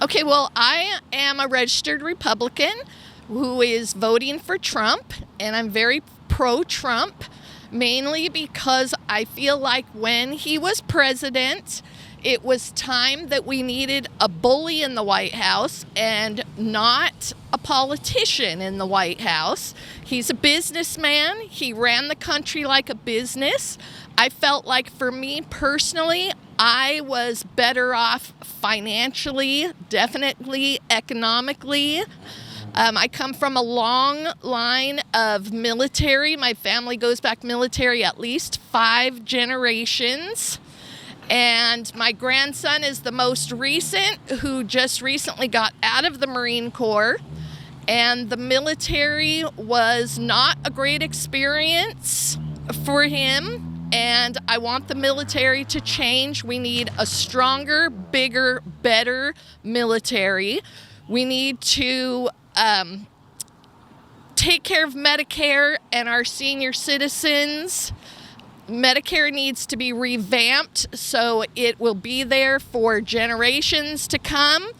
Okay, well, I am a registered Republican who is voting for Trump, and I'm very pro-Trump, mainly because I feel like when he was president, it was time that we needed a bully in the White House and not a politician in the White House. He's a businessman. He ran the country like a business. I felt like for me personally, I was better off financially, definitely economically. I come from a long line of military. My family goes back military at least 5 generations. And my grandson is the most recent, who just recently got out of the Marine Corps. And the military was not a great experience for him. And I want the military to change. We need a stronger, bigger, better military. We need to take care of Medicare and our senior citizens. Medicare needs to be revamped so it will be there for generations to come.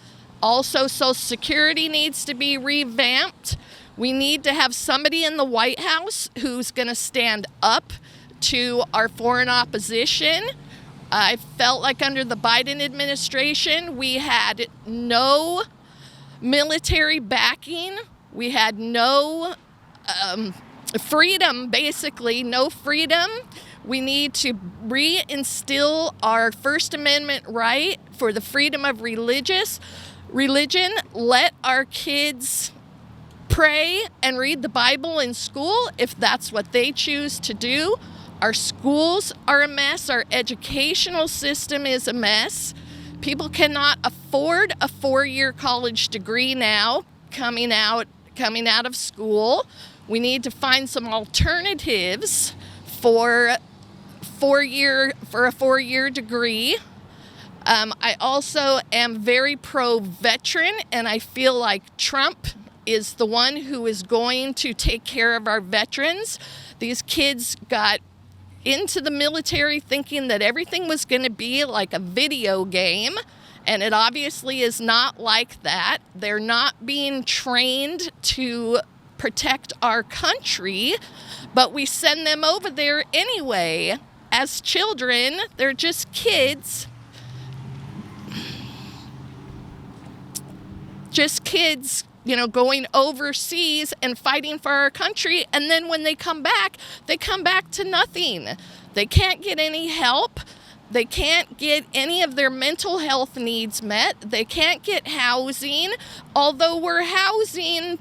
Also, Social Security needs to be revamped. We need to have somebody in the White House who's going to stand up to our foreign opposition. I felt like under the Biden administration, we had no military backing. We had no freedom, basically, no freedom. We need to reinstill our First Amendment right for the freedom of religion. Let our kids pray and read the Bible in school if that's what they choose to do. Our schools are a mess. Our educational system is a mess. People cannot afford a 4-year college degree now coming out of school. We need to find some alternatives for a 4-year degree. I also am very pro-veteran, and I feel like Trump is the one who is going to take care of our veterans. These kids got into the military thinking that everything was going to be like a video game, and it obviously is not like that. They're not being trained to protect our country, but we send them over there anyway. As children, they're just kids. Going overseas and fighting for our country. And then when they come back to nothing. They can't get any help. They can't get any of their mental health needs met. They can't get housing, although we're housing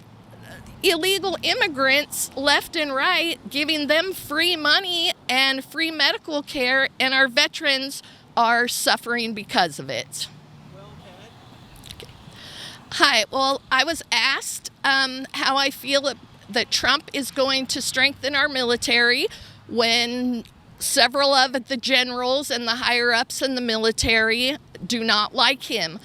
illegal immigrants left and right, giving them free money and free medical care, and our veterans are suffering because of it. Hi, well, I was asked how I feel that Trump is going to strengthen our military when several of the generals and the higher-ups in the military do not like him.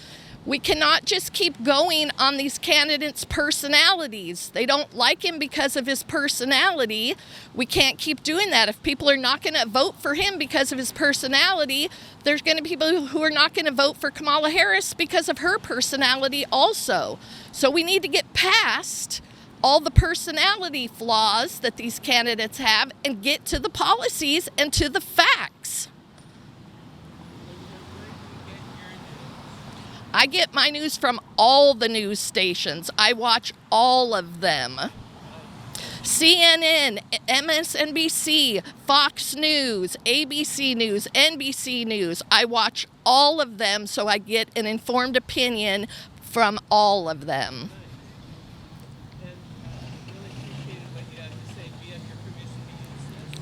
We cannot just keep going on these candidates' personalities. They don't like him because of his personality. We can't keep doing that. If people are not going to vote for him because of his personality, there's going to be people who are not going to vote for Kamala Harris because of her personality also. So we need to get past all the personality flaws that these candidates have and get to the policies and to the facts. I get my news from all the news stations. I watch all of them. CNN, MSNBC, Fox News, ABC News, NBC News. I watch all of them so I get an informed opinion from all of them.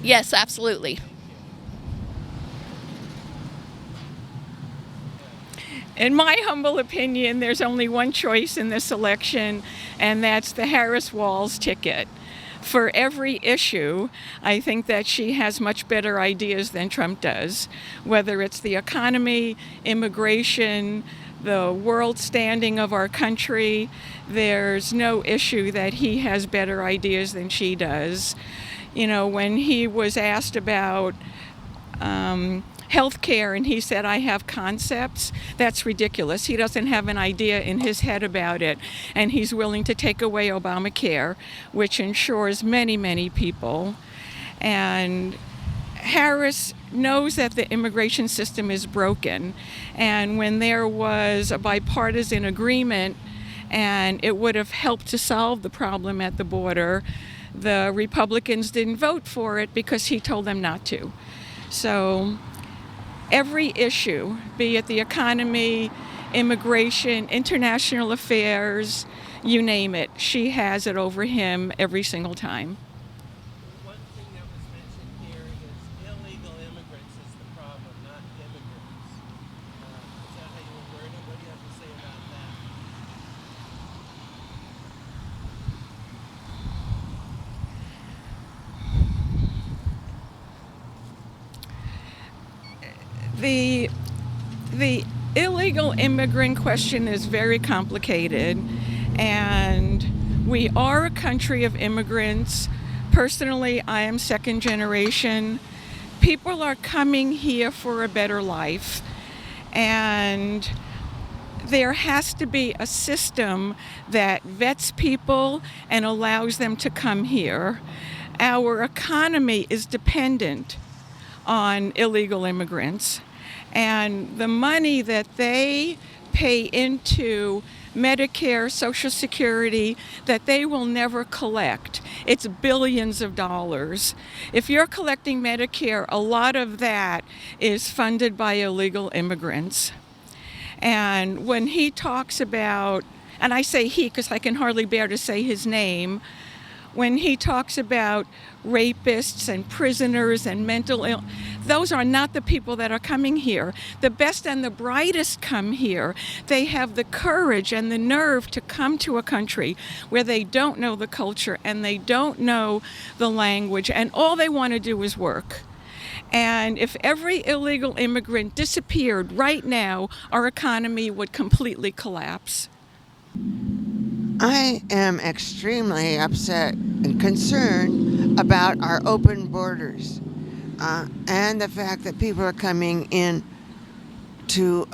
Yes, absolutely. In my humble opinion, there's only one choice in this election, and that's the Harris-Walz ticket. For every issue, I think that she has much better ideas than Trump does, whether it's the economy, immigration, the world standing of our country. There's no issue that he has better ideas than she does. When he was asked about healthcare, and he said, I have concepts. That's ridiculous. He doesn't have an idea in his head about it, and he's willing to take away Obamacare, which insures many, many people. And Harris knows that the immigration system is broken, and when there was a bipartisan agreement and it would have helped to solve the problem at the border, the Republicans didn't vote for it because he told them not to. So every issue, be it the economy, immigration, international affairs, you name it, she has it over him every single time. One thing that was mentioned here is illegal immigrants is the problem, not immigrants. Is that how you would word it? What do you have to say about that? The illegal immigrant question is very complicated, and we are a country of immigrants. Personally, I am second generation. People are coming here for a better life, and there has to be a system that vets people and allows them to come here. Our economy is dependent on illegal immigrants, and the money that they pay into Medicare, Social Security, that they will never collect. It's billions of dollars. If you're collecting Medicare, a lot of that is funded by illegal immigrants. And when he talks about, and I say he because I can hardly bear to say his name, when he talks about rapists and prisoners and mental ill, those are not the people that are coming here. The best and the brightest come here. They have the courage and the nerve to come to a country where they don't know the culture and they don't know the language, and all they want to do is work. And if every illegal immigrant disappeared right now, our economy would completely collapse. I am extremely upset and concerned about our open borders and the fact that people are coming in to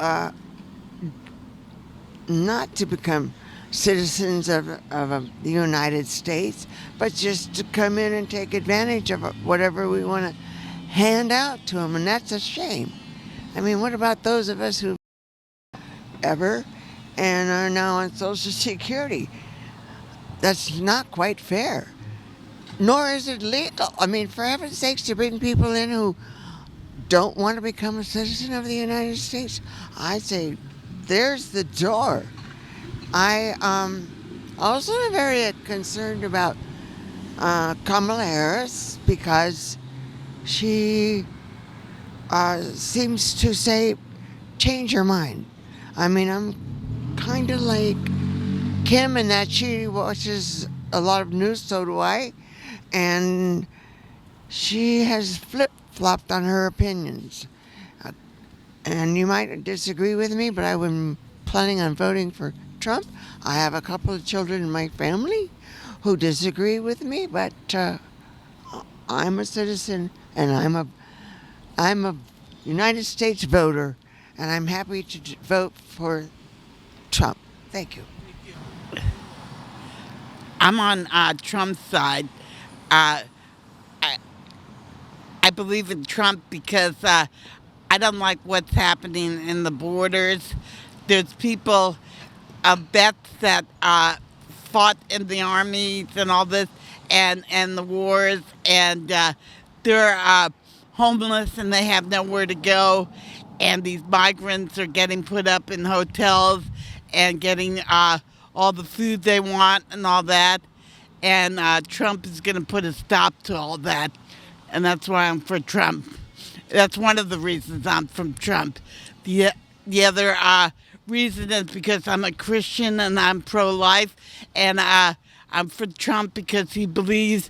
not to become citizens of the United States, but just to come in and take advantage of whatever we want to hand out to them, and that's a shame. I mean, what about those of us who ever and are now on Social Security? That's not quite fair. Nor is it legal. I mean, for heaven's sakes, to bring people in who don't want to become a citizen of the United States, I say, there's the door. I also am very concerned about Kamala Harris because she seems to say, change your mind. I mean, I'm kind of like Kim in that she watches a lot of news, so do I, and she has flip-flopped on her opinions. And you might disagree with me, but I'm planning on voting for Trump. I have a couple of children in my family who disagree with me, but I'm a citizen and I'm a United States voter, and I'm happy to vote for Trump. Thank you. I'm on Trump's side. I believe in Trump because I don't like what's happening in the borders. There's people, vets that fought in the armies and all this, and the wars, and they're homeless and they have nowhere to go, and these migrants are getting put up in hotels and getting all the food they want and all that, and Trump is going to put a stop to all that, and that's why I'm for Trump. That's one of the reasons I'm from Trump. The other reason is because I'm a Christian and I'm pro-life, and I'm for Trump because he believes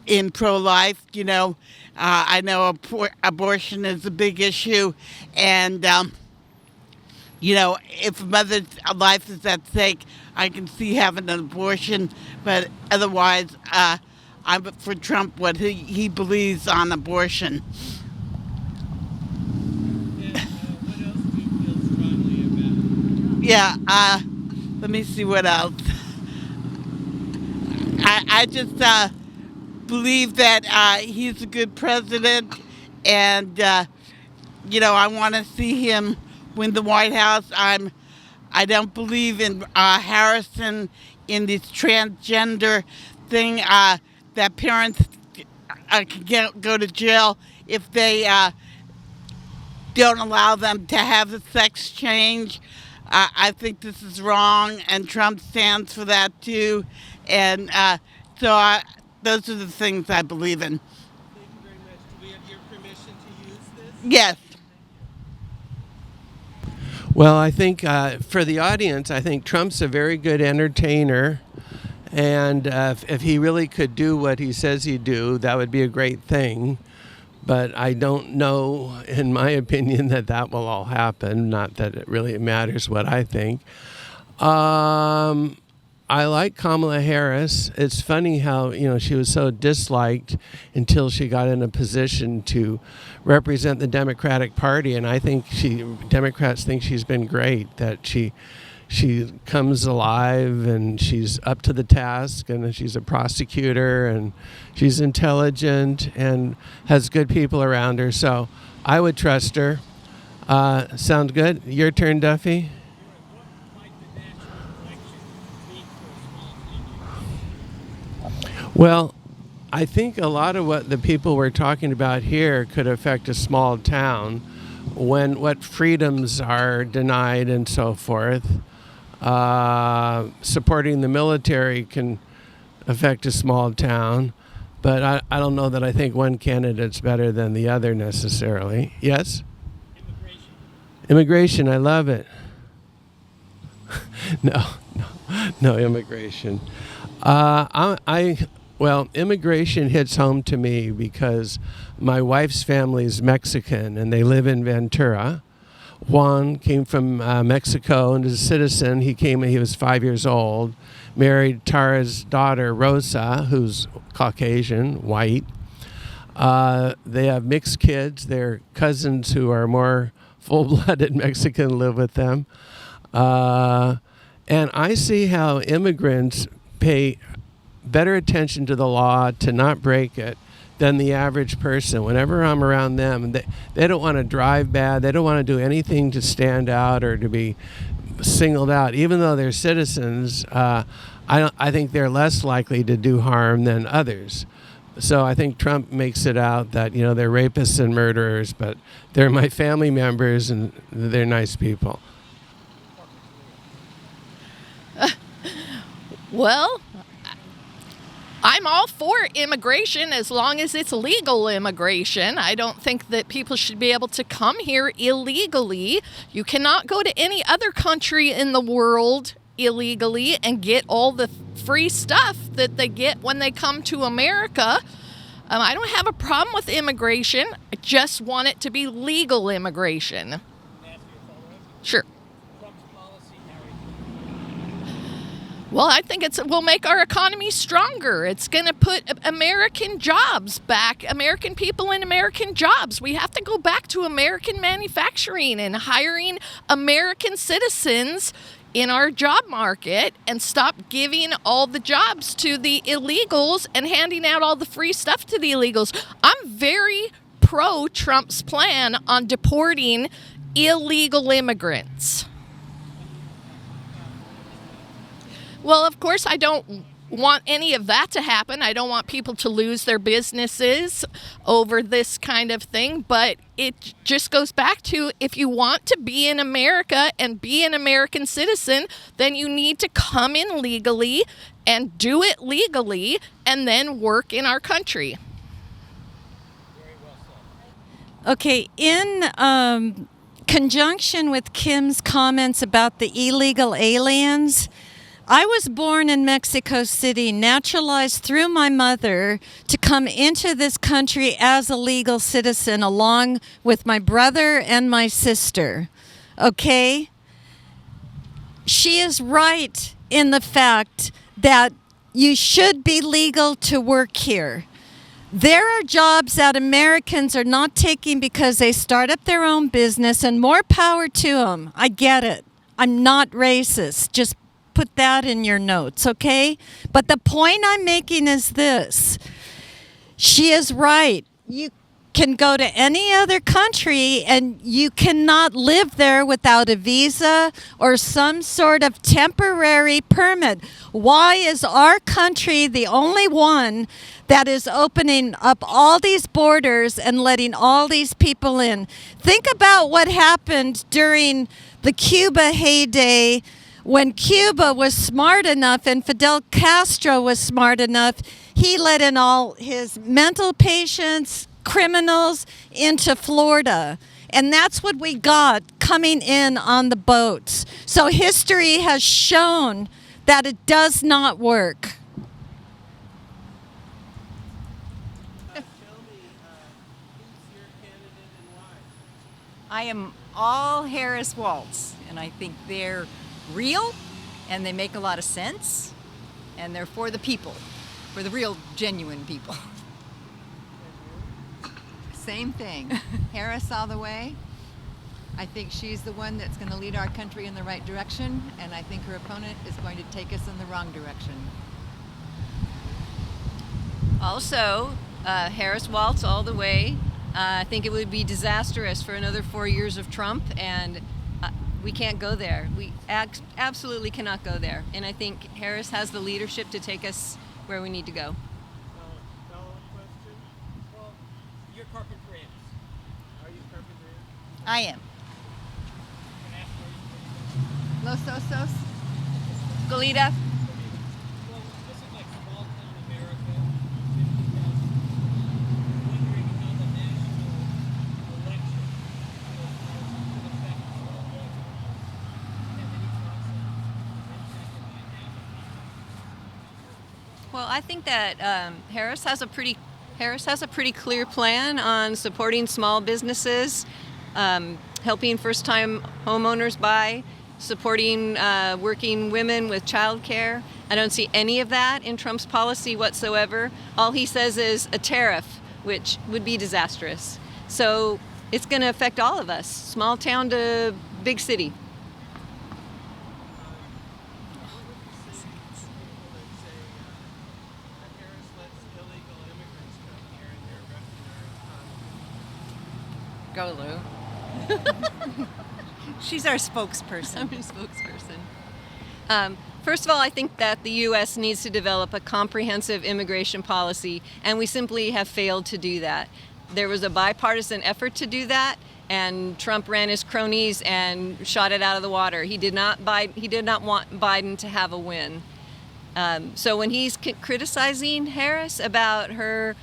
in pro-life. You know, I know abortion is a big issue, and you know, if a mother's life is at stake, I can see having an abortion, but otherwise, I'm for Trump, what he believes on abortion. Yeah, let me see what else. I just believe that he's a good president, and I want to see him win the White House. I don't believe in Harrison in this transgender thing that parents can go to jail if they don't allow them to have the sex change. I think this is wrong, and Trump stands for that too. And those are the things I believe in. Thank you very much. Do we have your permission to use this? Yes. Well, I think for the audience, I think Trump's a very good entertainer. And if he really could do what he says he'd do, that would be a great thing. But I don't know, in my opinion, that will all happen. Not that it really matters what I think. I like Kamala Harris. It's funny how, she was so disliked until she got in a position to represent the Democratic Party. And I think Democrats think she's been great, that she comes alive and she's up to the task, and she's a prosecutor and she's intelligent and has good people around her. So I would trust her. Sounds good. Your turn, Duffy. Well, I think a lot of what the people we're talking about here could affect a small town when what freedoms are denied and so forth. Supporting the military can affect a small town, but I don't know that I think one candidate's better than the other necessarily. Yes? Immigration, I love it. No, immigration. Well, immigration hits home to me because my wife's family is Mexican and they live in Ventura. Juan came from Mexico and is a citizen. He was 5 years old, married Tara's daughter, Rosa, who's Caucasian, white. They have mixed kids. Their cousins who are more full-blooded Mexican live with them. And I see how immigrants pay better attention to the law to not break it than the average person. Whenever I'm around them, they don't want to drive bad. They don't want to do anything to stand out or to be singled out. Even though they're citizens, I think they're less likely to do harm than others. So I think Trump makes it out that, they're rapists and murderers, but they're my family members and they're nice people. Well, I'm all for immigration as long as it's legal immigration. I don't think that people should be able to come here illegally. You cannot go to any other country in the world illegally and get all the free stuff that they get when they come to America. I don't have a problem with immigration. I just want it to be legal immigration. Sure. Well, I think it will make our economy stronger. It's going to put American jobs back, American people in American jobs. We have to go back to American manufacturing and hiring American citizens in our job market and stop giving all the jobs to the illegals and handing out all the free stuff to the illegals. I'm very pro Trump's plan on deporting illegal immigrants. Well, of course, I don't want any of that to happen. I don't want people to lose their businesses over this kind of thing. But it just goes back to, if you want to be in America and be an American citizen, then you need to come in legally and do it legally and then work in our country. Okay, in conjunction with Kim's comments about the illegal aliens, I was born in Mexico City, naturalized through my mother to come into this country as a legal citizen along with my brother and my sister. Okay? She is right in the fact that you should be legal to work here. There are jobs that Americans are not taking because they start up their own business, and more power to them. I get it. I'm not racist. Just put that in your notes, okay? But the point I'm making is this. She is right. You can go to any other country and you cannot live there without a visa or some sort of temporary permit. Why is our country the only one that is opening up all these borders and letting all these people in? Think about what happened during the Cuba heyday when Cuba was smart enough and Fidel Castro was smart enough. He let in all his mental patients, criminals into Florida. And that's what we got coming in on the boats. So history has shown that it does not work. I am all Harris-Walz, and I think they're real, and they make a lot of sense, and they're for the people, for the real, genuine people. Same thing. Harris all the way. I think she's the one that's going to lead our country in the right direction, and I think her opponent is going to take us in the wrong direction. Also, Harris-Walz all the way. I think it would be disastrous for another 4 years of Trump, and we can't go there. We absolutely cannot go there. And I think Harris has the leadership to take us where we need to go. Well, you're carpet brands. Are you carpet brands? I am. Los Osos. Goleta. Well, this is like small town America, 50,000. Wondering how the national election could affect small business. Have any thoughts on the impact it might have? Well, I think that Harris has a pretty clear plan on supporting small businesses, helping first-time homeowners buy, supporting working women with childcare. I don't see any of that in Trump's policy whatsoever. All he says is a tariff, which would be disastrous. So it's going to affect all of us, small town to big city. Go, Lou. She's our spokesperson. I'm a spokesperson. First of all, I think that the U.S. needs to develop a comprehensive immigration policy, and we simply have failed to do that. There was a bipartisan effort to do that, and Trump ran his cronies and shot it out of the water. He did not want Biden to have a win. So when he's criticizing Harris about her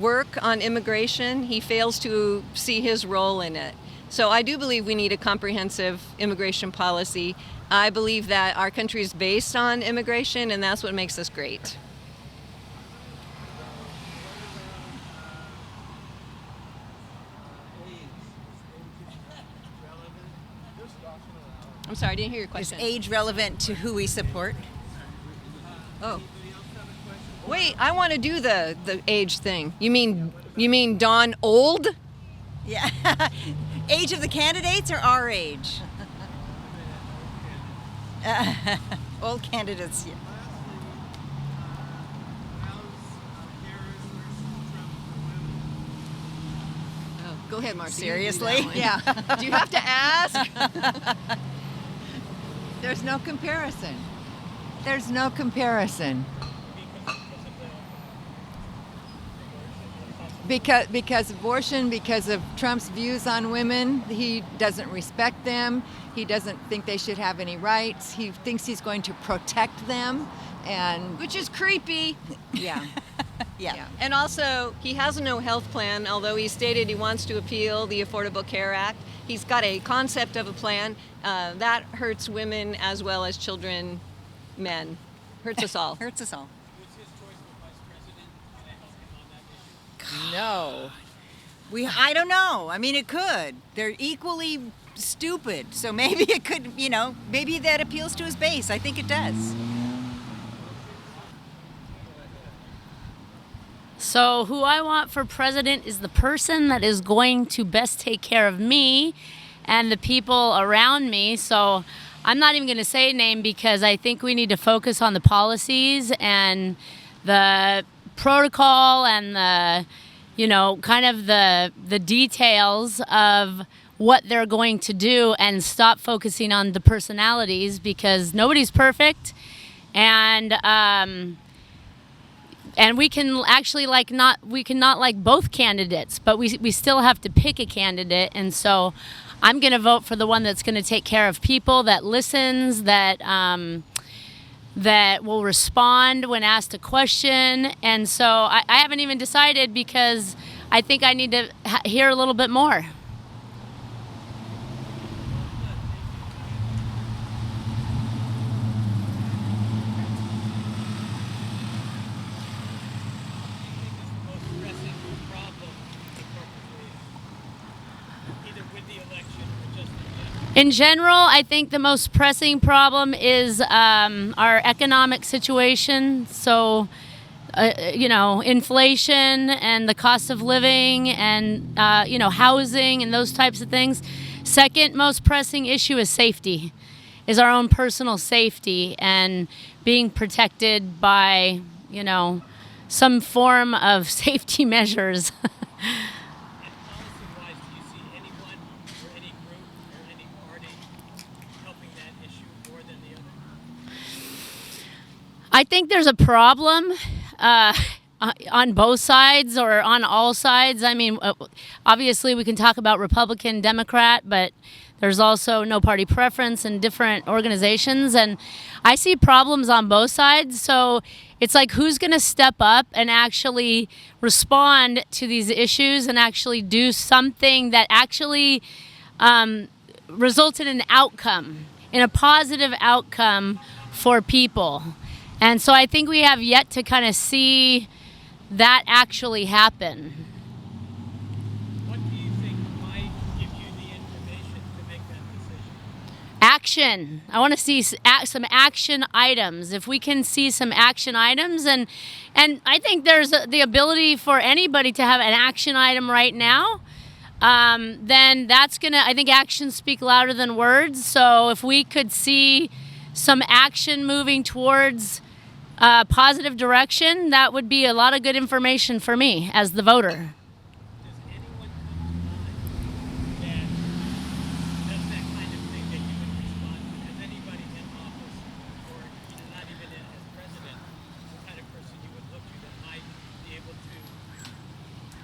work on immigration, he fails to see his role in it. So I do believe we need a comprehensive immigration policy. I believe that our country is based on immigration, and that's what makes us great. I'm sorry, I didn't hear your Is question. age relevant to who we support? Oh. Wait, I want to do the age thing. You mean Dawn old? Yeah. Age of the candidates or our age? Old candidates. Yeah. Oh, go ahead, Marcy. Seriously? Yeah. Do you have to ask? There's no comparison. There's no comparison. Because abortion, because of Trump's views on women, he doesn't respect them. He doesn't think they should have any rights. He thinks he's going to protect them, and Which is creepy. yeah. Yeah. And also, he has no health plan, although he stated he wants to appeal the Affordable Care Act. He's got a concept of a plan that hurts women as well as children, men. Hurts us all. Hurts us all. Was his choice for vice president going to help him on that issue? I don't know. I mean, it could. They're equally stupid. So maybe it could, maybe that appeals to his base. I think it does. So who I want for president is the person that is going to best take care of me and the people around me. So I'm not even going to say a name because I think we need to focus on the policies and the protocol and the, you know, kind of the details of what they're going to do, and stop focusing on the personalities, because nobody's perfect. And we can actually not like both candidates, but we still have to pick a candidate. And so I'm going to vote for the one that's going to take care of people, that listens, that will respond when asked a question. And so I haven't even decided, because I think I need to hear a little bit more. In general, I think the most pressing problem is our economic situation. So, you know, inflation and the cost of living and, you know, housing and those types of things. Second most pressing issue is safety, is our own personal safety and being protected by, you know, some form of safety measures. I think there's a problem on both sides, or on all sides. I mean, obviously we can talk about Republican, Democrat, but there's also no party preference in different organizations. And I see problems on both sides. So it's like, who's going to step up and actually respond to these issues and actually do something that actually results in an outcome, in a positive outcome for people. And so I think we have yet to kind of see that actually happen. What do you think might give you the information to make that decision? Action. I want to see some action items. If we can see some action items, and I think there's the ability for anybody to have an action item right now, then that's going to, I think actions speak louder than words. So if we could see some action moving towards positive direction, that would be a lot of good information for me as the voter. Does anyone come to mind that does that kind of thing that you would respond to? Has anybody in office, or not even as president, the kind of person you would look to that might be able to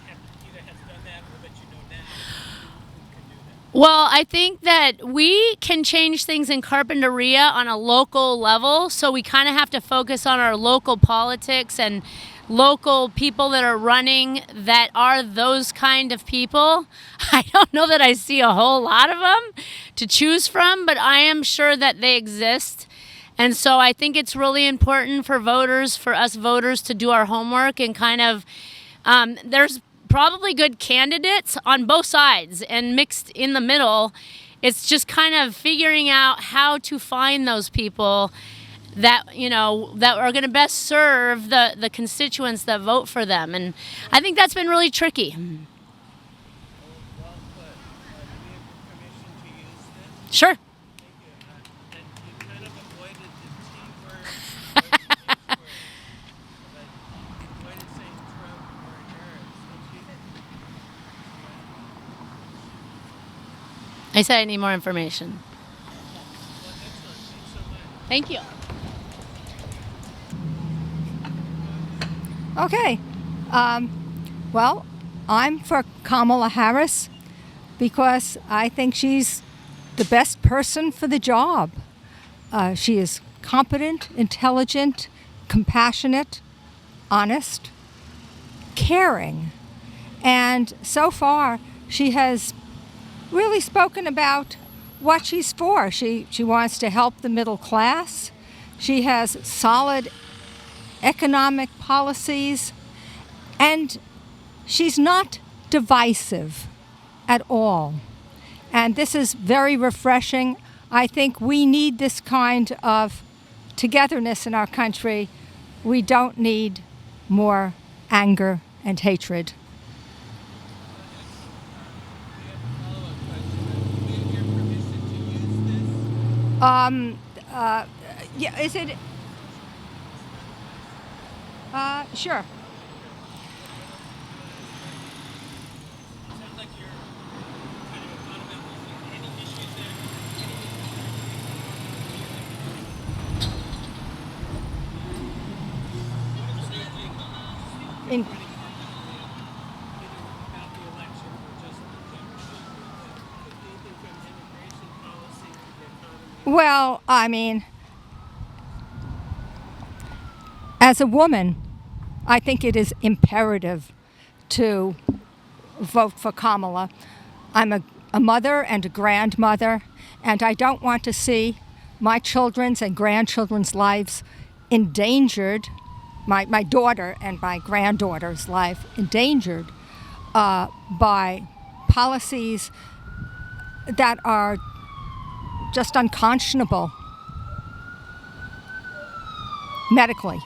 have either has done that or that you know now who can do that? Well, I think that we can change things in Carpinteria on a local level, so we kind of have to focus on our local politics and local people that are running that are those kind of people. I don't know that I see a whole lot of them to choose from, but I am sure that they exist. And so I think it's really important for voters, for us voters, to do our homework and kind of, there's probably good candidates on both sides, and mixed in the middle, it's just kind of figuring out how to find those people that, you know, that are going to best serve the constituents that vote for them. And I think that's been really tricky. Well put. Do we have permission to use this? Sure. Thank you. And you kind of avoided the T word, or the H word, but you avoided saying Trump or Harris. I said I need more information. Well, excellent. Thanks so much. Thank you. Okay. Well, I'm for Kamala Harris because I think she's the best person for the job. She is competent, intelligent, compassionate, honest, caring. And so far, she has really spoken about what she's for. She wants to help the middle class. She has solid economic policies, and she's not divisive at all. And this is very refreshing. I think we need this kind of togetherness in our country. We don't need more anger and hatred. We have a follow-up question. Yeah, is it? Sure. Sounds like you're kind of about any issues that In, about the election or just in general? Anything from immigration policy to the economy? well, I mean, as a woman, I think it is imperative to vote for Kamala. I'm a mother and a grandmother, and I don't want to see my children's and grandchildren's lives endangered, my daughter and my granddaughter's life endangered by policies that are just unconscionable medically.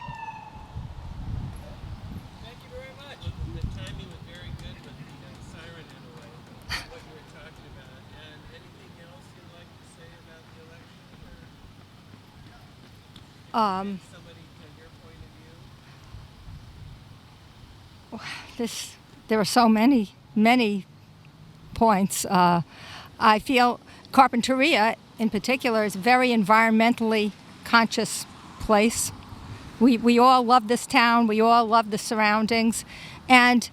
Thank you very much. The timing was very good with the siren in a way, what you were talking about. And anything else you'd like to say about the election? Or somebody from your point of view? There are so many points. I feel Carpinteria, in particular, is a very environmentally conscious place. We all love this town. We all love the surroundings. And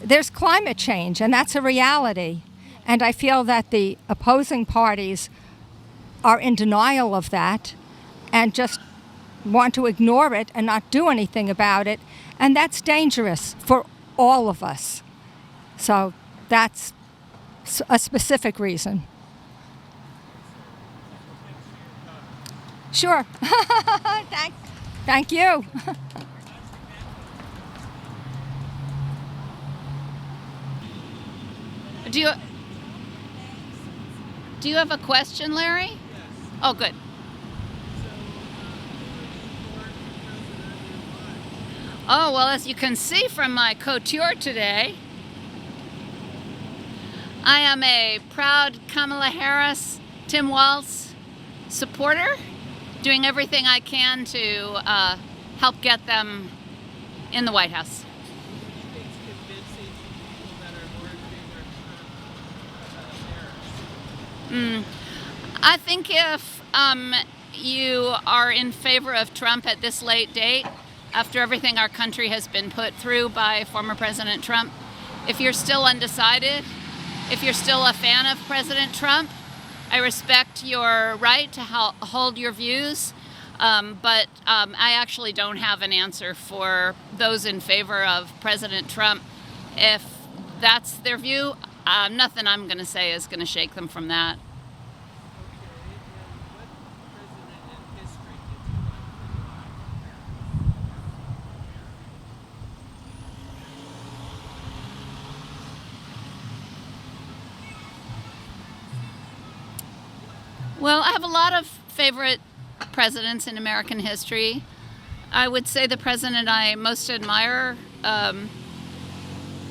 there's climate change, and that's a reality. And I feel that the opposing parties are in denial of that and just want to ignore it and not do anything about it. And that's dangerous for all of us. So that's a specific reason. Sure. Thank you. Do you have a question, Larry? Yes. Oh, good. Oh, well, as you can see from my couture today, I am a proud Kamala Harris, Tim Walz supporter, doing everything I can to help get them in the White House. I think if you are in favor of Trump at this late date, after everything our country has been put through by former President Trump, if you're still undecided, if you're still a fan of President Trump, I respect your right to hold your views, but I actually don't have an answer for those in favor of President Trump. If that's their view, nothing I'm going to say is going to shake them from that. Well, I have a lot of favorite presidents in American history. I would say the president I most admire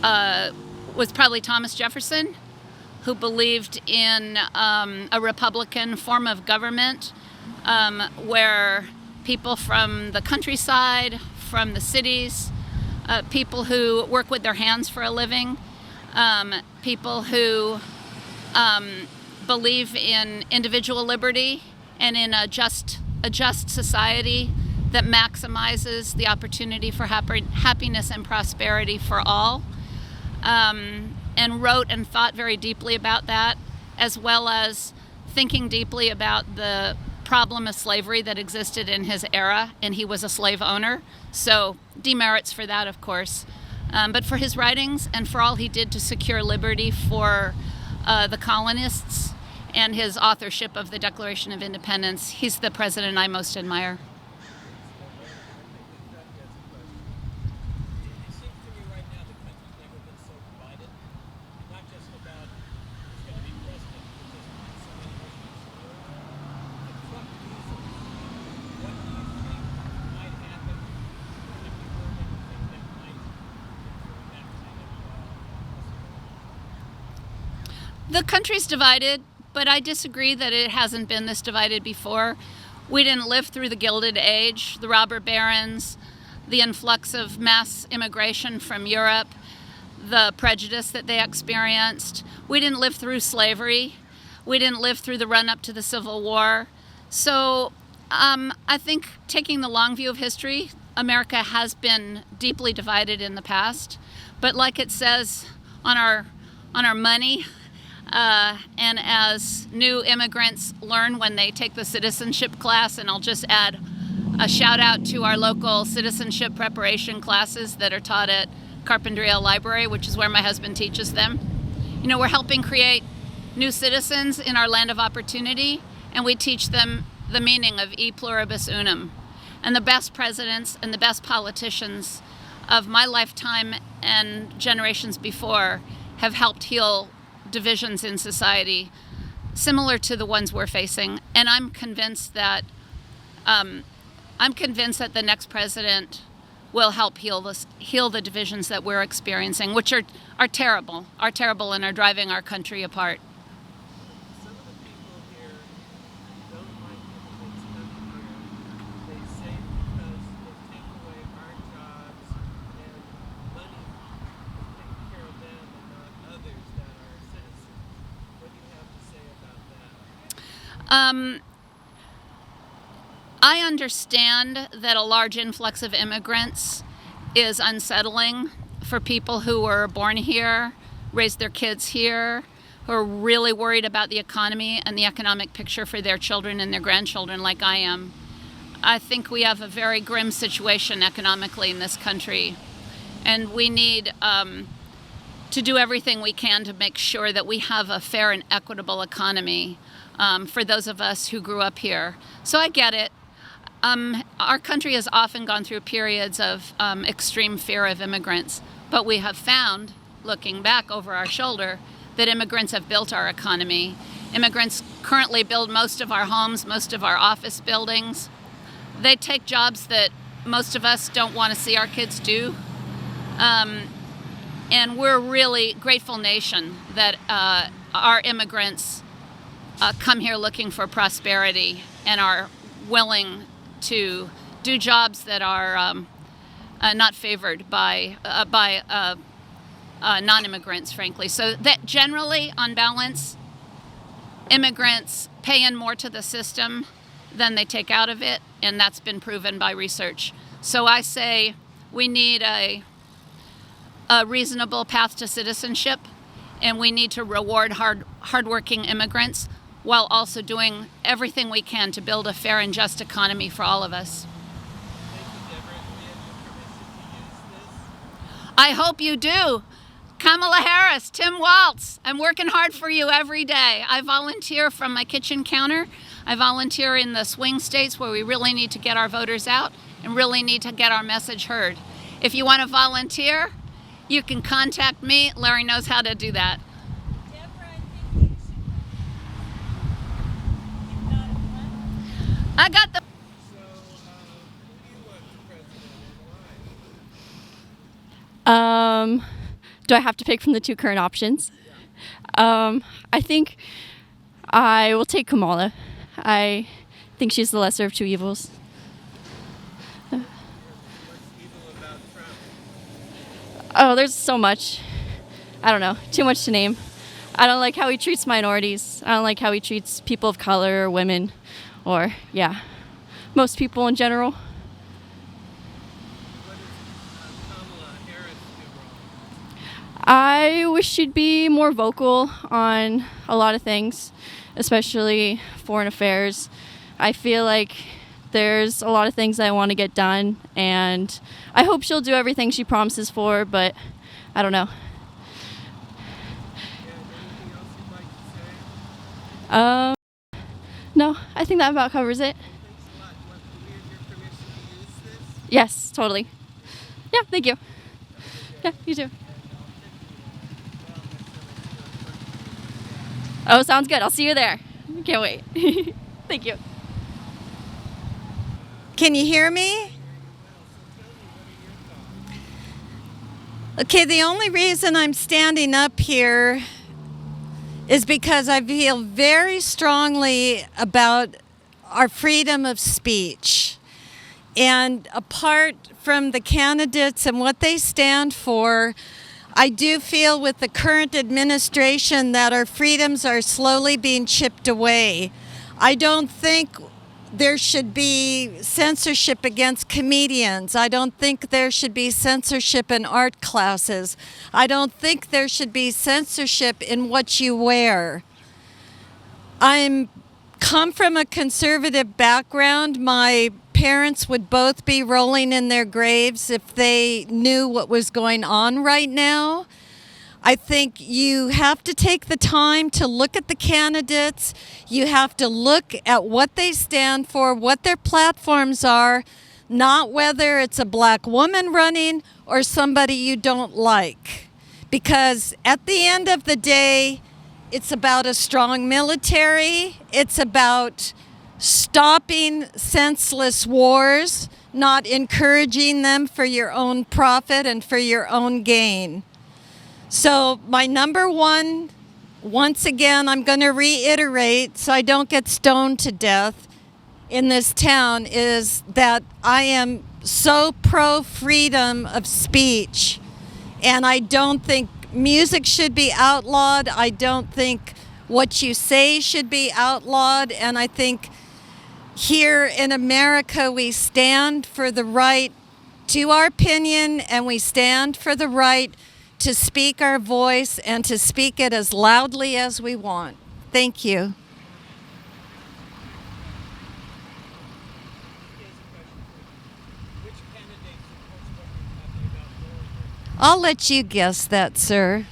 was probably Thomas Jefferson, who believed in a Republican form of government where people from the countryside, from the cities, people who work with their hands for a living, people who believe in individual liberty and in a just society that maximizes the opportunity for happiness and prosperity for all, and wrote and thought very deeply about that, as well as thinking deeply about the problem of slavery that existed in his era, and he was a slave owner, so demerits for that, of course. But for his writings and for all he did to secure liberty for the colonists and his authorship of the Declaration of Independence, he's the president I most admire. It seems to me right now the country's never been so divided, not just about who's going to be president, but just on so many issues. If Trump loses, what do you think might happen? Have you heard anything that might confirm that kind of possibility? The country's divided, but I disagree that it hasn't been this divided before. We didn't live through the Gilded Age, the robber barons, the influx of mass immigration from Europe, the prejudice that they experienced. We didn't live through slavery. We didn't live through the run-up to the Civil War. So I think taking the long view of history, America has been deeply divided in the past. But like it says on our money, and as new immigrants learn when they take the citizenship class, and I'll just add a shout out to our local citizenship preparation classes that are taught at Carpinteria Library, which is where my husband teaches them. You know, we're helping create new citizens in our land of opportunity, and we teach them the meaning of e pluribus unum. And the best presidents and the best politicians of my lifetime and generations before have helped heal divisions in society similar to the ones we're facing. And I'm convinced that the next president will help heal the divisions that we're experiencing, which are terrible and are driving our country apart. Some of the people here don't like immigrants coming here. They say because they take away our jobs and money is taking care of them and not others that are citizens. What do you have to say about that? I understand that a large influx of immigrants is unsettling for people who were born here, raised their kids here, who are really worried about the economy and the economic picture for their children and their grandchildren like I am. I think we have a very grim situation economically in this country, and we need to do everything we can to make sure that we have a fair and equitable economy for those of us who grew up here. So I get it. Our country has often gone through periods of extreme fear of immigrants, but we have found, looking back over our shoulder, that immigrants have built our economy. Immigrants currently build most of our homes, most of our office buildings. They take jobs that most of us don't want to see our kids do. And we're a really grateful nation that our immigrants come here looking for prosperity and are willing to do jobs that are not favored by non-immigrants, frankly. So that generally, on balance, immigrants pay in more to the system than they take out of it, and that's been proven by research. So I say we need a reasonable path to citizenship, and we need to reward hardworking immigrants while also doing everything we can to build a fair and just economy for all of us. I hope you do. Kamala Harris, Tim Walz, I'm working hard for you every day. I volunteer from my kitchen counter. I volunteer in the swing states where we really need to get our voters out and really need to get our message heard. If you want to volunteer, you can contact me. Larry knows how to do that. I got the. Do I have to pick from the two current options? I think I will take Kamala. I think she's the lesser of two evils. Oh, there's so much. I don't know. Too much to name. I don't like how he treats minorities. I don't like how he treats people of color or women. Or, yeah, most people in general. I wish she'd be more vocal on a lot of things, especially foreign affairs. I feel like there's a lot of things I want to get done, and I hope she'll do everything she promises for, but I don't know. No, I think that about covers it. Yes, totally. Yeah, thank you. Yeah, you too. Oh, sounds good. I'll see you there. Can't wait. Thank you. Can you hear me? Okay, the only reason I'm standing up here is because I feel very strongly about our freedom of speech. And apart from the candidates and what they stand for, I do feel with the current administration that our freedoms are slowly being chipped away. I don't think there should be censorship against comedians. I don't think there should be censorship in art classes. I don't think there should be censorship in what you wear. I'm come from a conservative background. My parents would both be rolling in their graves if they knew what was going on right now. I think you have to take the time to look at the candidates. You have to look at what they stand for, what their platforms are, not whether it's a black woman running or somebody you don't like. Because at the end of the day, it's about a strong military. It's about stopping senseless wars, not encouraging them for your own profit and for your own gain. So my number one, once again, I'm going to reiterate so I don't get stoned to death in this town, is that I am so pro-freedom of speech. And I don't think music should be outlawed. I don't think what you say should be outlawed. And I think here in America, we stand for the right to our opinion, and we stand for the right to speak our voice and to speak it as loudly as we want. Thank you. I'll let you guess that, sir.